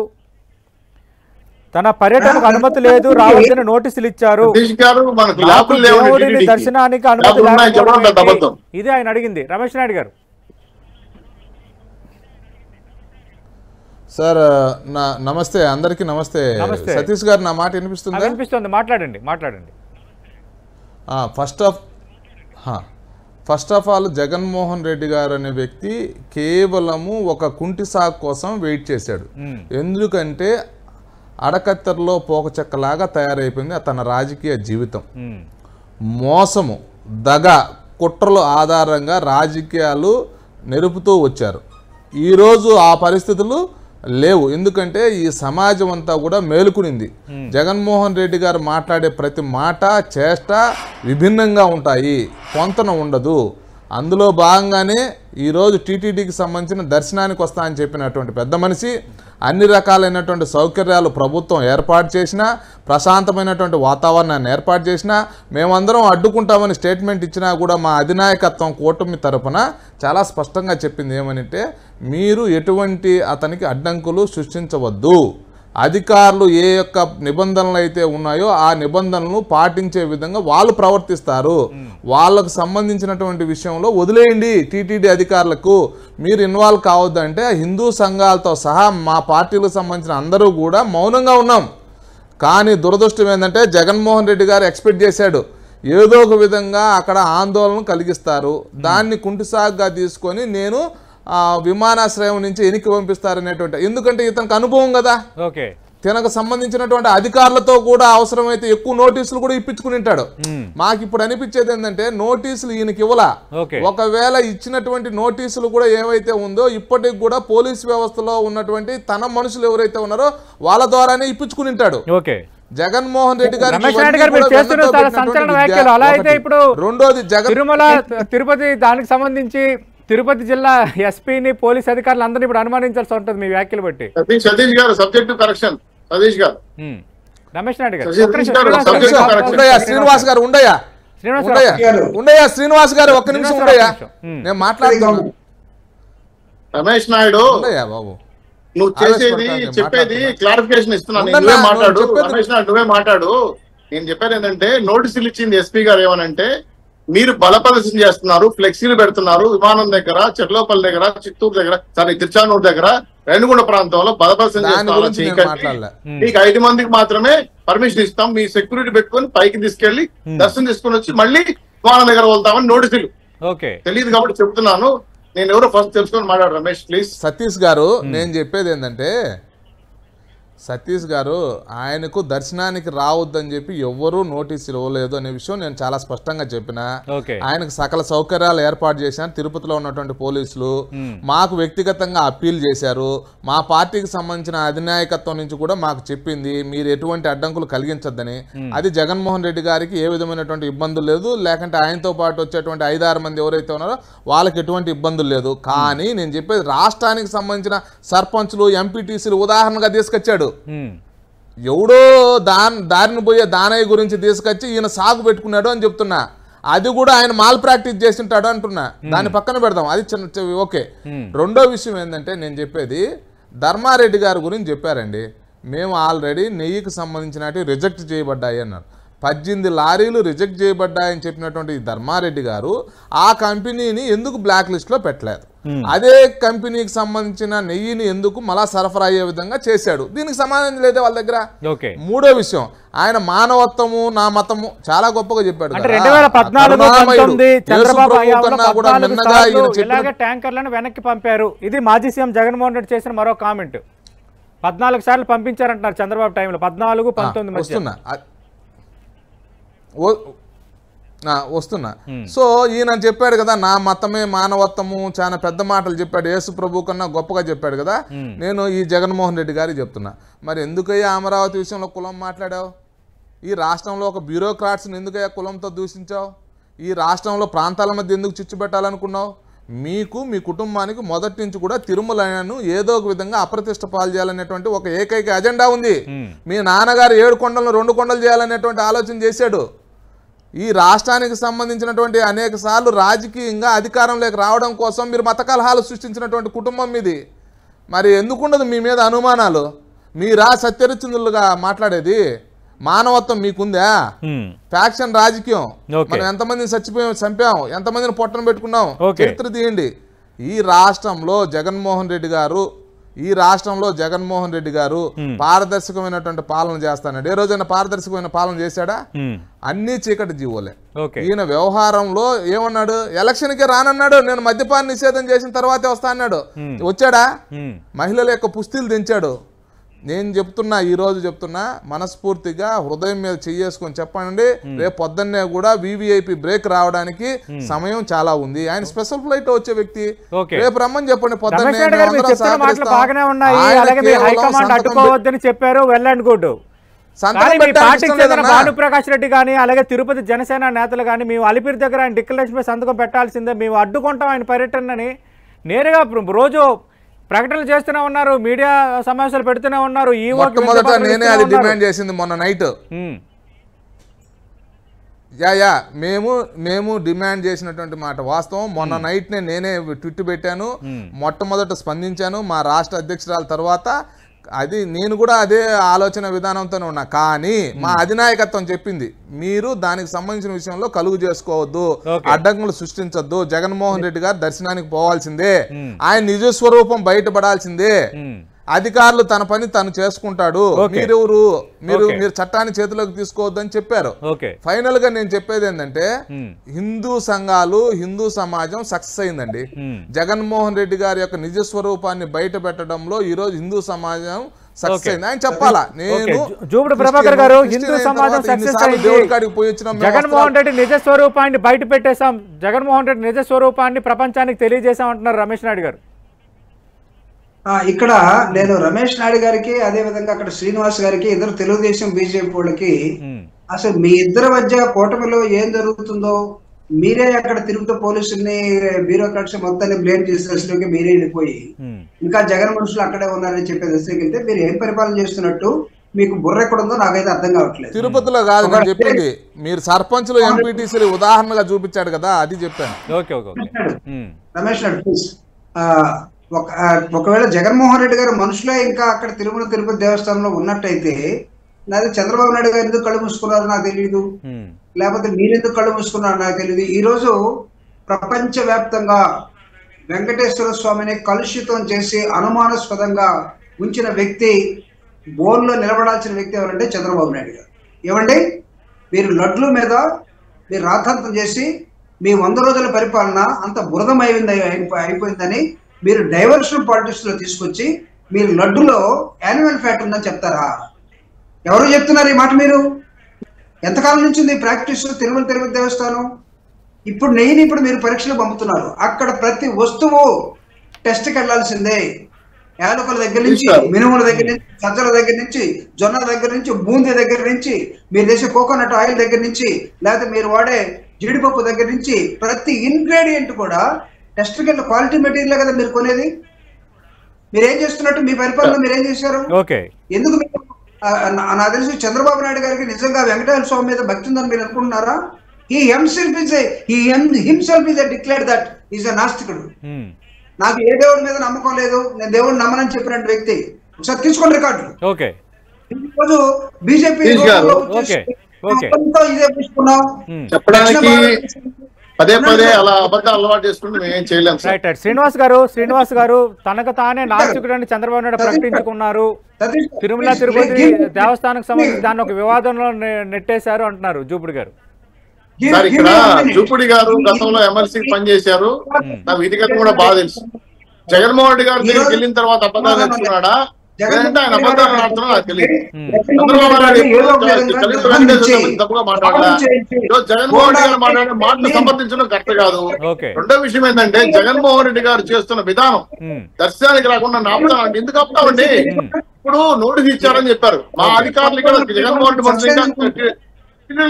తన పర్యటనకు అనుమతి లేదు, రావాల్సిన నోటీసులు ఇచ్చారు, దేవుడిని దర్శనానికి అనుమతి లేకపోవడం, ఇదే ఆయన అడిగింది. రమేష్ నాయుడు గారు సార్ నమస్తే, అందరికీ నమస్తే. సతీష్ గారు నా మాట వినిపిస్తుంది? వినిపిస్తుంది, మాట్లాడండి. First of all Jaganmohan Reddy గారు అనే వ్యక్తి కేవలము ఒక కుంటి సాగు కోసం వెయిట్ చేశాడు. ఎందుకంటే అడకత్తెరలో పోకచెక్కలాగా తయారైపోయింది తన రాజకీయ జీవితం. మోసము, దగ, కుట్రల ఆధారంగా రాజకీయాలు నెరుపుతూ వచ్చారు. ఈరోజు ఆ పరిస్థితులు లేవు. ఎందుకంటే ఈ సమాజం అంతా కూడా మేలుకునింది. జగన్మోహన్ రెడ్డి గారు మాట్లాడే ప్రతి మాట చేష్ట విభిన్నంగా ఉంటాయి, పొంతన ఉండదు. అందులో భాగంగానే ఈరోజు టీటీడీకి సంబంధించిన దర్శనానికి వస్తా అని చెప్పినటువంటి పెద్ద మనిషి అన్ని రకాలైనటువంటి సౌకర్యాలు ప్రభుత్వం ఏర్పాటు చేసినా, ప్రశాంతమైనటువంటి వాతావరణాన్ని ఏర్పాటు చేసినా, మేమందరం అడ్డుకుంటామని స్టేట్మెంట్ ఇచ్చినా కూడా మా అధినాయకత్వం కూటమి తరపున చాలా స్పష్టంగా చెప్పింది ఏమనంటే, మీరు ఎటువంటి అతనికి అడ్డంకులు సృష్టించవద్దు, అధికారులు ఏ యొక్క నిబంధనలు అయితే ఉన్నాయో ఆ నిబంధనలను పాటించే విధంగా వాళ్ళు ప్రవర్తిస్తారు, వాళ్ళకు సంబంధించినటువంటి విషయంలో వదిలేయండి. టీటీడీ అధికారులకు మీరు ఇన్వాల్వ్ కావద్దంటే హిందూ సంఘాలతో సహా మా పార్టీలకు సంబంధించిన అందరూ కూడా మౌనంగా ఉన్నాం. కానీ దురదృష్టం ఏంటంటే జగన్మోహన్ రెడ్డి గారు ఎక్స్పెక్ట్ చేశాడు ఏదో ఒక విధంగా అక్కడ ఆందోళన కలిగిస్తారు, దాన్ని కుంటిసాగ్గా తీసుకొని నేను విమానాశ్రయం నుంచి ఎనికి పంపిస్తారనేటువంటి, ఎందుకంటే ఇతనికి అనుభవం కదా, తనకు సంబంధించినటువంటి అధికారులతో కూడా అవసరమైతే ఎక్కువ నోటీసులు కూడా ఇప్పించుకుని ఉంటాడు. మాకు ఇప్పుడు అనిపించేది ఏంటంటే నోటీసులు ఈయనకి ఇవ్వలా, ఒకవేళ ఇచ్చినటువంటి నోటీసులు కూడా ఏవైతే ఉందో ఇప్పటికి కూడా పోలీస్ వ్యవస్థలో ఉన్నటువంటి తన మనుషులు ఎవరైతే ఉన్నారో వాళ్ళ ద్వారానే ఇప్పించుకుని ఉంటాడు. జగన్మోహన్ రెడ్డి గారు రెండోది తిరుమల తిరుపతి దానికి సంబంధించి తిరుపతి జిల్లా ఎస్పీని పోలీస్ అధికారులు అందరినీ ఇప్పుడు అనుమానించాల్సి ఉంటుంది మీ వ్యాఖ్యలు బట్టి. సతీష్ గారు సబ్జెక్ట్ కరెక్షన్. సతీష్ గారు, రమేష్ నాయుడు గారు, శ్రీనివాస్ గారు ఉండయా, శ్రీనివాస్ గారు ఒక్క నిమిషం ఉండయా, నేను మాట్లాడుతున్నాను. రమేష్ నాయుడు బాబు, నువ్వు చేసేది చెప్పేది క్లారిఫికేషన్ ఇస్తున్నాను. నువ్వే మాట్లాడు రమేష్ నాయుడు, నువ్వే మాట్లాడు. నేను చెప్పేది ఏంటంటే నోటీసులు ఇచ్చింది ఎస్పీ గారు ఏమనంటే, మీరు బల ప్రదర్శన చేస్తున్నారు, ఫ్లెక్సీలు పెడుతున్నారు, విమానం దగ్గర, చెర్లోపల్లి దగ్గర, చిత్తూరు దగ్గర, తిరుచానూరు దగ్గర, రేణిగుండ ప్రాంతంలో బల ప్రదర్శన చేస్తున్నారు. మీకు 5 మందికి మాత్రమే పర్మిషన్ ఇస్తాం, మీ సెక్యూరిటీ పెట్టుకొని పైకి తీసుకెళ్లి దర్శనం తీసుకుని వచ్చి మళ్ళీ విమానం దగ్గర వెళ్తామని నోటీసులు. తెలియదు కాబట్టి చెప్తున్నాను, నేను ఎవరో ఫస్ట్ తెలుసుకొని మాట్లాడు. రమేష్ ప్లీజ్. సతీష్ గారు, నేను చెప్పేది ఏంటంటే సతీష్ గారు ఆయనకు దర్శనానికి రావద్దని చెప్పి ఎవ్వరూ నోటీసులు ఇవ్వలేదు అనే విషయం నేను చాలా స్పష్టంగా చెప్పిన. ఆయనకు సకల సౌకర్యాలు ఏర్పాటు చేశాను. తిరుపతిలో ఉన్నటువంటి పోలీసులు మాకు వ్యక్తిగతంగా అప్పీల్ చేశారు. మా పార్టీకి సంబంధించిన అధినాయకత్వం నుంచి కూడా మాకు చెప్పింది మీరు ఎటువంటి అడ్డంకులు కలిగించొద్దని. అది జగన్మోహన్ రెడ్డి గారికి ఏ విధమైనటువంటి ఇబ్బందులు లేదు, లేకంటే ఆయనతో పాటు వచ్చేటువంటి 5-6 మంది ఎవరైతే ఉన్నారో వాళ్ళకి ఎటువంటి ఇబ్బందులు లేదు. కానీ నేను చెప్పేది రాష్ట్రానికి సంబంధించిన సర్పంచ్లు ఎంపీటీసీలు ఉదాహరణగా తీసుకొచ్చాడు. ఎవడో దారిన పోయే దానయ్య గురించి తీసుకొచ్చి ఈయన సాగు పెట్టుకున్నాడు అని చెప్తున్నా. అది కూడా ఆయన మాల్ ప్రాక్టీస్ చేస్తుంటాడు అంటున్నా. దాన్ని పక్కన పెడదాం, అది చిన్న ఓకే. రెండో విషయం ఏంటంటే నేను చెప్పేది ధర్మారెడ్డి గారి గురించి చెప్పారండి. మేము ఆల్రెడీ నెయ్యికి సంబంధించినవి రిజెక్ట్ చేయబడ్డాయి అన్నారు. 18 లారీలు రిజెక్ట్ చేయబడ్డాయని చెప్పినటువంటి ధర్మారెడ్డి గారు ఆ కంపెనీని ఎందుకు బ్లాక్ లిస్ట్ లో పెట్టలేదు? అదే కంపెనీకి సంబంధించిన నెయ్యిని ఎందుకు మళ్ళా సరఫరా అయ్యే విధంగా చేశాడు? దీనికి సమాధానం లేదే వాళ్ళ దగ్గర. మూడో విషయం, ఆయన మానవత్వము నా మతము చాలా గొప్పగా చెప్పాడు. ట్యాంకర్లను వెనక్కి పంపారు. ఇది మాజీ సీఎం జగన్మోహన్ రెడ్డి చేసిన మరో కామెంట్. 14 సార్లు పంపించారంటున్నారు చంద్రబాబు టైంలో. 14-19 మధ్య వస్తున్నా. సో ఈయన చెప్పాడు కదా నా మతమే మానవత్వము, చాలా పెద్ద మాటలు చెప్పాడు. యేసు ప్రభు కన్నా గొప్పగా చెప్పాడు కదా. నేను ఈ జగన్మోహన్ రెడ్డి గారికి చెప్తున్నా, మరి ఎందుకయ్యా అమరావతి విషయంలో కులం మాట్లాడావు? ఈ రాష్ట్రంలో ఒక బ్యూరోక్రాట్స్ని ఎందుకయ్యా కులంతో దూషించావు? ఈ రాష్ట్రంలో ప్రాంతాల మధ్య ఎందుకు చిచ్చు పెట్టాలనుకున్నావు? మీకు మీ కుటుంబానికి మొదటి నుంచి కూడా తిరుమలను ఏదో ఒక విధంగా అప్రతిష్ట పాలు చేయాలనేటువంటి ఒక ఏకైక అజెండా ఉంది. మీ నాన్నగారు 7 కొండలను 2 కొండలు చేయాలనేటువంటి ఆలోచన చేశాడు. ఈ రాష్ట్రానికి సంబంధించినటువంటి అనేక సార్లు రాజకీయంగా అధికారంలోకి రావడం కోసం మీరు మత కలహాలు సృష్టించినటువంటి కుటుంబం మీది. మరి ఎందుకుండదు మీ మీద అనుమానాలు? మీరా సత్యరిచంద్రులుగా మాట్లాడేది? మానవత్వం మీకుందా? ఫ్యాక్షన్ రాజకీయం. మనం ఎంతమందిని చంపాం, ఎంతమందిని పొట్టను పెట్టుకున్నాం, చరిత్ర తీయండి. ఈ రాష్ట్రంలో జగన్మోహన్ రెడ్డి గారు పారదర్శకమైనటువంటి పాలన చేస్తానండి. ఏ రోజైనా పారదర్శకమైన పాలన చేశాడా? అన్ని చీకటి జీవోలే. ఈయన వ్యవహారంలో ఏమన్నాడు? ఎలక్షన్కే రానన్నాడు. నేను మద్యపాన నిషేధం చేసిన తర్వాతే వస్తా అన్నాడు. వచ్చాడా? మహిళల యొక్క పుస్తీలు దించాడు. నేను చెప్తున్నా, ఈ రోజు చెప్తున్నా, మనస్ఫూర్తిగా హృదయం మీద చెయ్యేసుకొని చెప్పండి, రేపు పొద్దున్నే కూడా వివిఐపి బ్రేక్ రావడానికి సమయం చాలా ఉంది. ఆయన స్పెషల్ ఫ్లైట్ వచ్చే వ్యక్తి, రేపు రమ్మని చెప్పండి పొద్దున్నే. చెప్పారు well and good. Bhanuprakash Reddy కానీ అలాగే తిరుపతి జనసేన నేతలు కానీ మేము అలిపిరి దగ్గర ఆయన డిక్లరేషన్ సంతకం పెట్టాల్సిందే, మేము అడ్డుకుంటాం ఆయన పర్యటనని నేరుగా రోజు ప్రకటనలు చేస్తూనే ఉన్నారు, మీడియా సమావేశాలు పెడుతూనే ఉన్నారు. ఈ మొట్టమొదట నేనే అది డిమాండ్ చేసింది మొన్న నైట్. మేము డిమాండ్ చేసినటువంటి మాట వాస్తవం. మొన్న నైట్ నేనే ట్విట్ పెట్టాను, మొట్టమొదట స్పందించాను మా రాష్ట్ర అధ్యక్షురాల తర్వాత. అది నేను కూడా అదే ఆలోచన విధానంతోనే ఉన్నా. కానీ మా అధినాయకత్వం చెప్పింది మీరు దానికి సంబంధించిన విషయంలో కలుగు చేసుకోవద్దు, అడ్డంకులు సృష్టించొద్దు. జగన్మోహన్ రెడ్డి గారు దర్శనానికి పోవాల్సిందే, ఆయన నిజ స్వరూపం బయటపడాల్సిందే. అధికారులు తన పని తను చేసుకుంటాడు, మీరు చట్టాన్ని చేతిలోకి తీసుకోవద్దని చెప్పారు. ఫైనల్ గా నేను చెప్పేది ఏంటంటే హిందూ సంఘాలు, హిందూ సమాజం సక్సెస్ అయిందండి. జగన్మోహన్ రెడ్డి గారి యొక్క నిజ స్వరూపాన్ని బయట పెట్టడంలో ఈ రోజు హిందూ సమాజం సక్సెస్ అయింది. ఆయన చెప్పాలా, నేను జూపుడు ప్రభాకర్ గారు హిందూ సమాజం సక్సెస్ అయింది, జగన్మోహన్ రెడ్డి నిజ స్వరూపాన్ని బయట పెట్టేశాం, జగన్మోహన్ రెడ్డి నిజ స్వరూపాన్ని ప్రపంచానికి తెలియజేశాం అంటున్నారు రమేష్ నాయుడు గారు. ఇక్కడ నేను రమేష్ నాయుడు గారికి అదే విధంగా అక్కడ శ్రీనివాస్ గారికి, ఇద్దరు తెలుగుదేశం బీజేపీ వాళ్ళకి అసలు మీ ఇద్దరి మధ్య కూటమిలో ఏం జరుగుతుందో మీరే అక్కడ తిరుగుతూ పోలీసుల్ని బ్యూరోక్రాట్స్ మొత్తాన్ని బ్లేమ్ చేసే దశలోకి మీరే వెళ్ళిపోయి ఇంకా జగన్ మనుషులు అక్కడే ఉన్నారని చెప్పే దశలోకి వెళ్తే మీరు ఏం పరిపాలన చేస్తున్నట్టు మీకు బుర్ర ఎక్కడ ఉందో నాకైతే అర్థం కావట్లేదు. తిరుపతిలో కాదు నేను చెప్పింది, మీరు సర్పంచ్లు ఎంపీటీసీలు ఉదాహరణగా చూపించాడు కదా, అది చెప్పాను. రమేష్ నాయుడు ప్లీజ్, ఒకవేళ జగన్మోహన్ రెడ్డి గారు మనుషులే ఇంకా అక్కడ తిరుమల తిరుపతి దేవస్థానంలో ఉన్నట్టయితే లేదా చంద్రబాబు నాయుడు గారు ఎందుకు కళ్ళు మూసుకున్నారో నాకు తెలియదు, లేకపోతే మీరెందుకు కళ్ళు మూసుకున్నారో నాకు తెలియదు. ఈరోజు ప్రపంచవ్యాప్తంగా వెంకటేశ్వర స్వామిని కలుషితం చేసి అనుమానాస్పదంగా ఉంచిన వ్యక్తి, బోన్లో నిలబడాల్సిన వ్యక్తి ఎవరంటే చంద్రబాబు నాయుడు గారు. ఏమండి మీరు లడ్ల మీద మీరు రాద్ధాంతం చేసి మీ 100 రోజుల పరిపాలన అంత బురదమైంది అయిపోయిందని మీరు డైవర్షన్ పాలిటిక్స్ లో తీసుకొచ్చి మీరు లడ్డులో యానిమల్ ఫ్యాట్ ఉందని చెప్తారా? ఎవరు చెప్తున్నారు ఈ మాట? మీరు ఎంతకాలం నుంచి ఉంది ప్రాక్టీస్ తిరుమల దేవస్థానం? ఇప్పుడు మీరు పరీక్షలు పంపుతున్నారు. అక్కడ ప్రతి వస్తువు టెస్ట్కి వెళ్లాల్సిందే. యాలకుల దగ్గర నుంచి, మినుముల దగ్గర నుంచి, సజ్జల దగ్గర నుంచి, జొన్నల దగ్గర నుంచి, బూందీ దగ్గర నుంచి, మీరు చేసే కోకోనట్ ఆయిల్ దగ్గర నుంచి, లేకపోతే మీరు వాడే జీడిపప్పు దగ్గర నుంచి ప్రతి ఇంగ్రీడియంట్ కూడా టెస్ట్కి వెళ్ళి క్వాలిటీ మెటీరియల్ కదా మీరు కొనేది. మీరేం చేస్తున్నట్టు మీ పరిపాలన మీరేం చేశారు? ఎందుకు నాకు తెలిసి చంద్రబాబు నాయుడు గారికి నిజంగా వెంకటేశ్వర స్వామి మీద భక్తి ఉందని మీరు అనుకుంటున్నారా? He himself is a declared that he's a నాస్తికుడు. నాకు ఏ దేవుడి మీద నమ్మకం లేదు, నేను దేవుడిని నమ్మనని చెప్పిన వ్యక్తి. ఒకసారి తీసుకోండి రికార్డులు. ఈరోజు బీజేపీ ఇదే తీసుకున్నాం చెప్పడానికి పదే అలా అబద్ధాలు అలవాటు చేసుకుంటే మేము ఏం చేయలేం. శ్రీనివాస్ గారు తనకు తానే నాస్తికుడు అని చంద్రబాబు నాయుడు ప్రకటించుకున్నారు. తిరుమల తిరుపతి దేవస్థానానికి సంబంధించి దాన్ని ఒక వివాదంలో నెట్టేశారు అంటున్నారు జూపుడి గారు. సార్ ఇక్కడ జూపుడి గారు గతంలో ఎమ్మెల్సీ పనిచేశారు, నాకు విధిగతం కూడా బాగా తెలుసు. జగన్మోహన్ రెడ్డి గారు దగ్గరికి వెళ్ళిన తర్వాత అబద్ధాలు నేర్చుకున్నాడా లేదంటే ఆయన అబద్ధాలు ఆడుతున్నా నాకు తెలియదు. చంద్రబాబు నాయుడు తప్పుగా మాట్లాడాలా? జగన్మోహన్ రెడ్డి గారు మాట్లాడే మాటలు సమర్థించడం కరెక్ట్ కాదు. రెండో విషయం ఏంటంటే జగన్మోహన్ రెడ్డి గారు చేస్తున్న విధానం దర్శనానికి రాకుండా ఆపుతామండి. ఎందుకు ఆపుతామండి? ఇప్పుడు నోటీస్ ఇచ్చారని చెప్పారు మా అధికారులు. ఇక్కడ జగన్మోహన్ రెడ్డి మంత్రి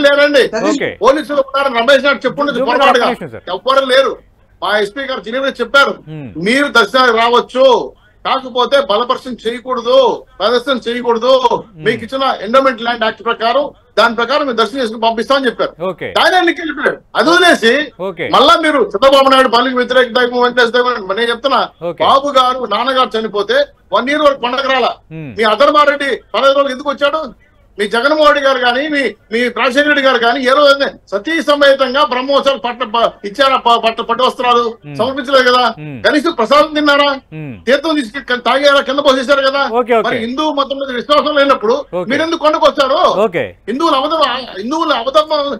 లేరండి, పోలీసులు ఉన్నారు. రమేష్ నాయుడు చెప్పుండదు పొరపాటుగా, ఎవ్వరు లేరు. మా ఎస్పీ గారు చిన్న చెప్పారు మీరు దర్శనానికి రావచ్చు, కాకపోతే బలపర్శన చేయకూడదు, ప్రదర్శన చేయకూడదు. మీకు ఇచ్చిన ఎండోమెంట్ ల్యాండ్ యాక్ట్ ప్రకారం దాని ప్రకారం మీరు దర్శనం చేసుకుని పంపిస్తామని చెప్పారు. ఆయన వెళ్ళిపోయాడు. అది వదిలేసి మళ్ళా మీరు చంద్రబాబు నాయుడు పల్లికి వ్యతిరేక నేను చెప్తున్నా, బాబు గారు నాన్నగారు చనిపోతే 1 year వరకు పండగ రాలా. మీ అధర్మారెడ్డి 15 రోజులు ఎందుకు వచ్చాడు? మీ జగన్మోహన్ రెడ్డి గారు కానీ మీ రాజశేఖర రెడ్డి గారు కానీ ఏ రోజు సతీ సమేతంగా బ్రహ్మోత్సవాలు ఇచ్చారా? పట్టు వస్త్రాలు సమర్పించలేదు కదా. కనీసం ప్రసాదం తిన్నారా? తీర్థం తీసుకు తాగారా? కింద పోసేశారు కదా. మరి హిందూ మతం మీద విశ్వాసం లేనప్పుడు మీరెందుకు కొండకు వస్తారు? హిందువులు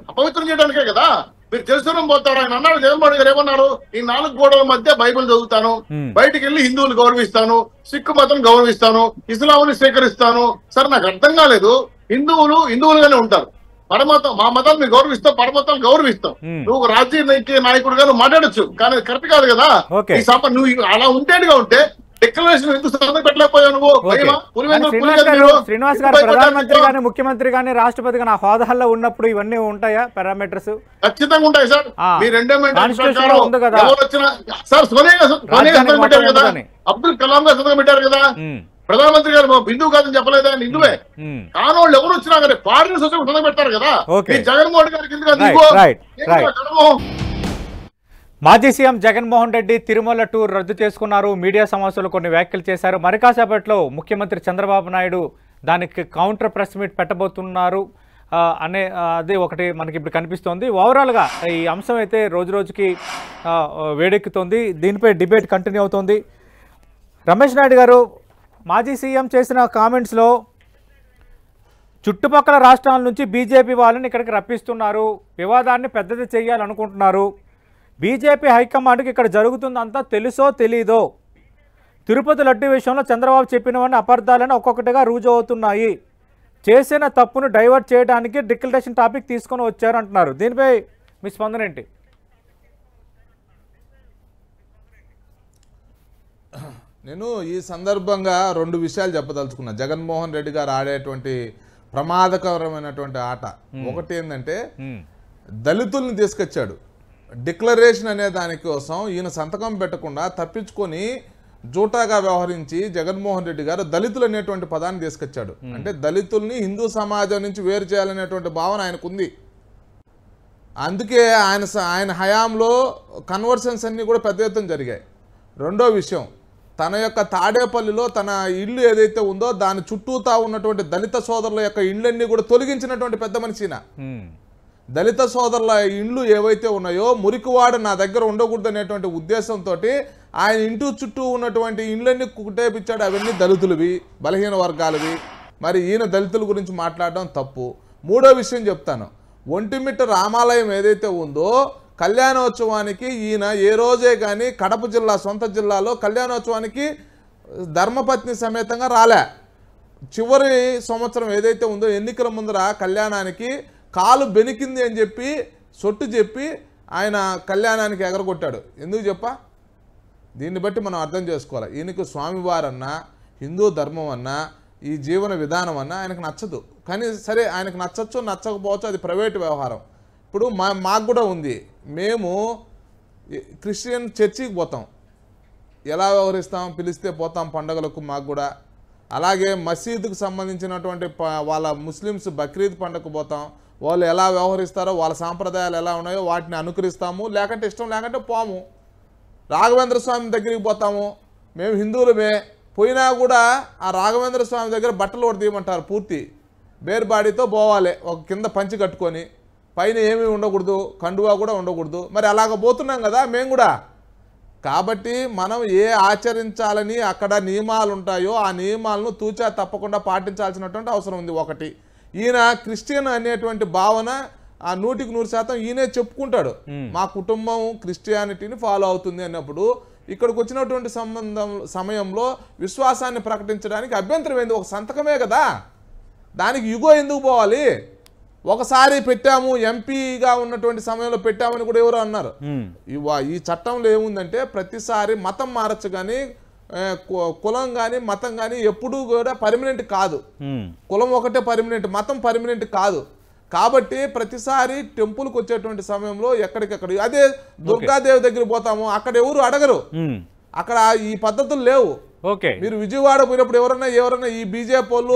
అపవిత్రం చేయడానికే కదా. మీరు తెలుసుకుని పోతారు. ఆయన అన్నాడు, జగన్మోహన్ గారు ఏమన్నారు? ఈ 4 గోడల మధ్య బైబిల్ చదువుతాను, బయటికి వెళ్ళి హిందువులు గౌరవిస్తాను, సిక్కు మతం గౌరవిస్తాను, ఇస్లాంని స్వీకరిస్తాను. సరే నాకు అర్థం కాలేదు, హిందువులుగానే ఉంటారు, పరమతం మా మతాన్ని మేము గౌరవిస్తాం, పరమతాన్ని గౌరవిస్తాం. నువ్వు రాజకీయ నాయకుడుగా నువ్వు మాట్లాడచ్చు, కానీ కరెక్ట్ కాదు కదా. ఈ సభ నువ్వు అలా ఉంటేగా ఉంటే డిక్లరేషన్ ఎందుకు సంతకం పెట్టలేకపోయావు నువ్వు? శ్రీనివాస్ గారు ప్రధానమంత్రి గానీ ముఖ్యమంత్రి గానీ రాష్ట్రపతి గానీ హోదాల్లో ఉన్నప్పుడు ఇవన్నీ ఉంటాయా పారామీటర్స్? ఖచ్చితంగా ఉంటాయి సార్. మీరు సార్ సోనియా పెట్టారు కదా, అబ్దుల్ కలాం గారు సంతకం పెట్టారు కదా. ప్రధానమంత్రి గారు హిందువు కాదని చెప్పలేదు, ఆయన హిందువే. కానోళ్ళు ఎవరు వచ్చినా కానీ ఫారినర్స్ వచ్చి సంతకం పెట్టారు కదా. జగన్మోహన్ గారికి ఎందుకు? మాజీ సీఎం జగన్మోహన్ రెడ్డి తిరుమల టూర్ రద్దు చేసుకున్నారు. మీడియా సమావేశంలో కొన్ని వ్యాఖ్యలు చేశారు. మరి కాసేపట్లో ముఖ్యమంత్రి చంద్రబాబు నాయుడు దానికి కౌంటర్ ప్రెస్ మీట్ పెట్టబోతున్నారు అనే అది ఒకటి మనకి ఇప్పుడు కనిపిస్తోంది. ఓవరాల్గా ఈ అంశం అయితే రోజు రోజుకి వేడెక్కుతోంది. దీనిపై డిబేట్ కంటిన్యూ అవుతోంది. రమేష్ నాయుడు గారు మాజీ సీఎం చేసిన కామెంట్స్లో చుట్టుపక్కల రాష్ట్రాల నుంచి బీజేపీ వాళ్ళని ఇక్కడికి రప్పిస్తున్నారు, వివాదాన్ని పెద్దది చేయాలనుకుంటున్నారు, బీజేపీ హైకమాండ్కి ఇక్కడ జరుగుతుందంతా తెలుసో తెలీదో, తిరుపతి లడ్డు విషయంలో చంద్రబాబు చెప్పినవన్నీ అపార్థాలను ఒక్కొక్కటిగా రుజువు అవుతున్నాయి, చేసిన తప్పును డైవర్ట్ చేయడానికి డిక్లరేషన్ టాపిక్ తీసుకొని వచ్చారు అంటున్నారు. దీనిపై మీ స్పందన ఏంటి? నేను ఈ సందర్భంగా 2 విషయాలు చెప్పదలుచుకున్నా. జగన్మోహన్ రెడ్డి గారు ఆడేటువంటి ప్రమాదకరమైనటువంటి ఆట ఒకటి ఏంటంటే దళితుల్ని తీసుకొచ్చాడు. డిక్లరేషన్ అనే దానికోసం ఈయన సంతకం పెట్టకుండా తప్పించుకొని జూటాగా వ్యవహరించి జగన్మోహన్ రెడ్డి గారు దళితులు అనేటువంటి పదాన్ని తీసుకొచ్చాడు. అంటే దళితుల్ని హిందూ సమాజం నుంచి వేరు చేయాలనేటువంటి భావన ఆయనకుంది. అందుకే ఆయన హయాంలో కన్వర్షన్స్ అన్నీ కూడా పెద్ద ఎత్తున జరిగాయి. రెండో విషయం, తన యొక్క తాడేపల్లిలో తన ఇల్లు ఏదైతే ఉందో దాని చుట్టూతా ఉన్నటువంటి దళిత సోదరుల యొక్క ఇళ్ళన్నీ కూడా తొలగించినటువంటి పెద్ద మనిషిన. దళిత సోదరుల ఇండ్లు ఏవైతే ఉన్నాయో మురికివాడు నా దగ్గర ఉండకూడదు అనేటువంటి ఉద్దేశంతో ఆయన ఇంటి చుట్టూ ఉన్నటువంటి ఇండ్లన్నీ కుట్టేపించాడు. అవన్నీ దళితులవి, బలహీన వర్గాలవి. మరి ఈయన దళితుల గురించి మాట్లాడడం తప్పు. మూడో విషయం చెప్తాను, ఒంటిమిట్ట రామాలయం ఏదైతే ఉందో కళ్యాణోత్సవానికి ఈయన ఏ రోజే కానీ కడప జిల్లా సొంత జిల్లాలో కళ్యాణోత్సవానికి ధర్మపత్ని సమేతంగా రాలే. చివరి సంవత్సరం ఏదైతే ఉందో ఎన్నికల ముందర కళ్యాణానికి కాలు బెనికింది అని చెప్పి సొట్టు చెప్పి ఆయన కళ్యాణానికి ఎగరగొట్టాడు. ఎందుకు చెప్పా? దీన్ని బట్టి మనం అర్థం చేసుకోవాలి. ఈయనకు స్వామివారన్నా హిందూ ధర్మం అన్నా ఈ జీవన విధానం అన్నా ఆయనకు నచ్చదు. కానీ సరే ఆయనకు నచ్చచ్చు నచ్చకపోవచ్చు, అది ప్రైవేట్ వ్యవహారం. ఇప్పుడు మాకు కూడా ఉంది. మేము క్రిస్టియన్ చర్చికి పోతాం, ఎలా వ్యవహరిస్తాం? పిలిస్తే పోతాం పండుగలకు. మాకు కూడా అలాగే మసీదుకు సంబంధించినటువంటి వాళ్ళ ముస్లిమ్స్ బక్రీద్ పండుగకు పోతాం. వాళ్ళు ఎలా వ్యవహరిస్తారో వాళ్ళ సాంప్రదాయాలు ఎలా ఉన్నాయో వాటిని అనుకరిస్తాము, లేకంటే ఇష్టం లేకంటే పోము. రాఘవేంద్ర స్వామి దగ్గరికి పోతాము, మేము హిందువులమే, పోయినా కూడా ఆ రాఘవేంద్ర స్వామి దగ్గర బట్టలు కూడా తీయమంటారు. పూర్తి బేర్ బాడీతో పోవాలి, ఒక కింద పంచి కట్టుకొని, పైన ఏమీ ఉండకూడదు, కండువా కూడా ఉండకూడదు. మరి అలాగ పోతున్నాం కదా మేము కూడా. కాబట్టి మనం ఏ ఆచరించాలని అక్కడ నియమాలు ఉంటాయో ఆ నియమాలను తూచా తప్పకుండా పాటించాల్సినటువంటి అవసరం ఉంది. ఒకటి, ఈయన క్రిస్టియన్ అనేటువంటి భావన ఆ 100% ఈయనే చెప్పుకుంటాడు. మా కుటుంబం క్రిస్టియానిటీని ఫాలో అవుతుంది అన్నప్పుడు ఇక్కడికి వచ్చినటువంటి సమయంలో విశ్వాసాన్ని ప్రకటించడానికి అభ్యంతరం ఏంది? ఒక సంతకమే కదా, దానికి యుగో ఎందుకు పోవాలి? ఒకసారి పెట్టాము, ఎంపీగా ఉన్నటువంటి సమయంలో పెట్టామని కూడా ఎవరు అన్నారు. ఈ చట్టంలో ఏముందంటే ప్రతిసారి మతం మారచ్చు, కానీ కులం కానీ మతం కానీ ఎప్పుడూ కూడా పర్మనెంట్ కాదు. కులం ఒకటే పర్మనెంట్, మతం పర్మనెంట్ కాదు. కాబట్టి ప్రతిసారి టెంపుల్కి వచ్చేటువంటి సమయంలో ఎక్కడికెక్కడ, అదే దుర్గాదేవి దగ్గర పోతాము, అక్కడ ఎవరు అడగరు, అక్కడ ఈ పద్ధతులు లేవు. ఓకే, మీరు విజయవాడ పోయినప్పుడు ఎవరన్నా ఈ బీజేపీ వాళ్ళు